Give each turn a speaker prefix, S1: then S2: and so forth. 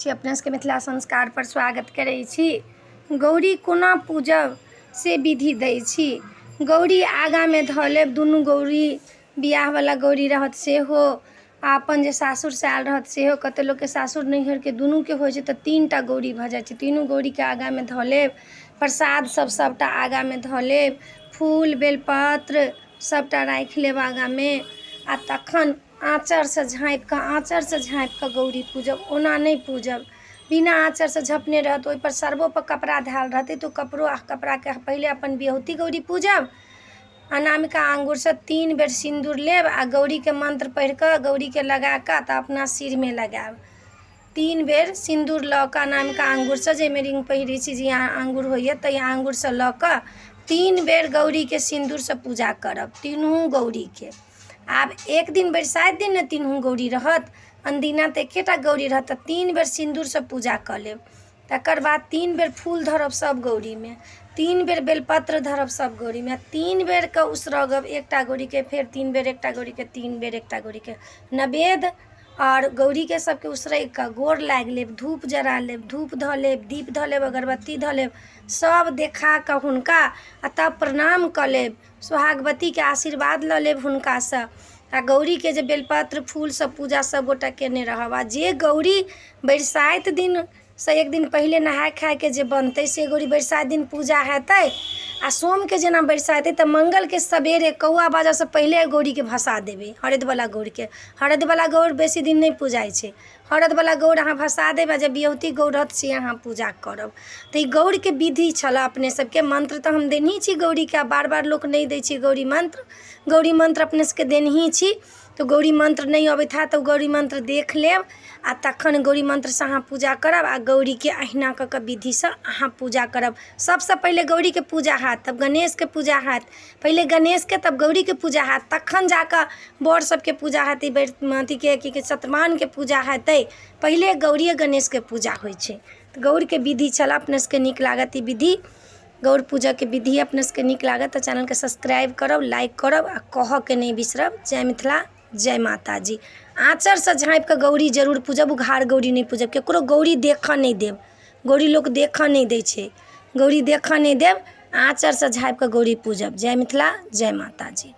S1: अपना सबके मिथिला संस्कार पर स्वागत करै छी। गौरी कोना पूजब से विधि दै छी। गौरी आगाँमे धऽ लेब, दुनू गौरी बियाहवला गौरी रहत सेहो, अपन जे सासुरसँ आयल रहत सेहो। कतेक लोकके सासुर नैहरके दुनूके होइ छै तऽ 3टा गौरी भऽ जाइ छै। तीनू गौरीके आगाँमे धऽ लेब, प्रसाद सबटा आगाँमे धऽ लेब, फूल बेलपत्र सबटा राखि लेब आगाँमे, आ तखन आँचरसँ झाँपिकऽ गौरी पूजब। ओना नहि पूजब, बिना आँचरसँ झपने रहत, ओहिपर सर्बोपर कपड़ा धएल रहतै तऽ कपड़ाके पहिले अपन बियहुती गौरी पूजब। अनामिका आङ्गुरसँ 3 बेर सिन्दूर लेब आ गौरीके मन्त्र पढ़िकऽ गौरीके लगाकऽ तऽ अपना सिरमे लगाएब। 3 बेर सिन्दूर लऽ कऽ अनामिका आङ्गुरसँ, जाहिमे रिंग पहिरै छी जे आङ्गुर होइए ताहि आङ्गुरसँ लऽ कऽ 3 बेर गौरीके सिन्दूरसँ पूजा करब, तीनू गौरीके। आब एक दिन बरसाइत दिन ने तीनू गौरी रहत, अनदिना तऽ एकेटा गौरी रहत, तऽ 3 बेर सिन्दूरसँ पूजा कऽ लेब। तकर बाद 3 बेर फूल धरब सब गौरीमे, 3 बेर बेलपत्र धरब सब गौरीमे, 3 बेरके उसरगब एकटा गौरीके, फेर 3 बेर एकटा गौरीके, 3 बेर एकटा गौरीके नैवेद्य। और गौरीके सबके उसरगि कऽ गोर लागि लेब, धूप जरा लेब, धूप धऽ लेब, दीप धऽ लेब, अगरबत्ती धऽ लेब, सब देखा कऽ हुनका आ तब प्रणाम कऽ लेब, सोहागवतीके आशीर्वाद लऽ लेब हुनकासँ। आ गौरीके जे बेलपत्र फूल सब पूजा सब गोटा केने रहब। आ जे गौरी बरसाइत दिनसँ एक दिन पहिले नहाय खायके जे बनतै से गौरी बरसाइत दिन पूजा हेतै। आ सोमके जेना बरसाइत तऽ मंगलके सबेरे कौआ बाजऽसँ पहिले गौरीके भसा देबै, हरदिवला गौरके। हरदिवला गौर बेसी दिन नहि पूजाइ छै, हरदवला गौर अहाँ भसा देबै आ जे बियहुती गौर रहत से अहाँ पूजा करब। तऽ ई गौरके विधि छलै अपने सबके। मंत्र तऽ हम देनही छी गौरीके, बार बार लोक नहि दै छै गौरी मंत्र अपने सबके देनही छी। तऽ गौरी मंत्र नहि अबैत हैत तऽ गौरी मंत्र देख लेब आ तखन गौरी मंत्रसँ अहाँ पूजा करब। आ गौरीके अहिना कऽ कऽ विधिसँ अहाँ पूजा करब। सबसँ पहिले गौरीके पूजा हैत, तब गणेशके पूजा हैत, पहिले गणेशके तब गौरीके पूजा हैत, तखन जाकऽ बड़ सबके पूजा हेतै, अथीके सत्यनारायणके पूजा हेतै। पहिले गौरी गणेशके पूजा होइ छै। तऽ गौरके विधि छलै, अपने सबके नीक लागत ई विधि, गौर पूजाके विधि अपने सबके नीक लागत तऽ चैनलके सब्सक्राइब करब, लाइक करब आ कहऽके नहि बिसरब। जय मिथिला, जय माता जी। आँचरसँ झाँपिकऽ गौरी जरूर पूजब, उघार गौरी नहि पूजब, ककरो गौरी देखऽ नहि देब। गौरी लोक देखऽ नहि दै छै, गौरी देखऽ नहि देब, आँचरसँ झाँपिकऽ गौरी पूजब। जय मिथिला, जय माता जी।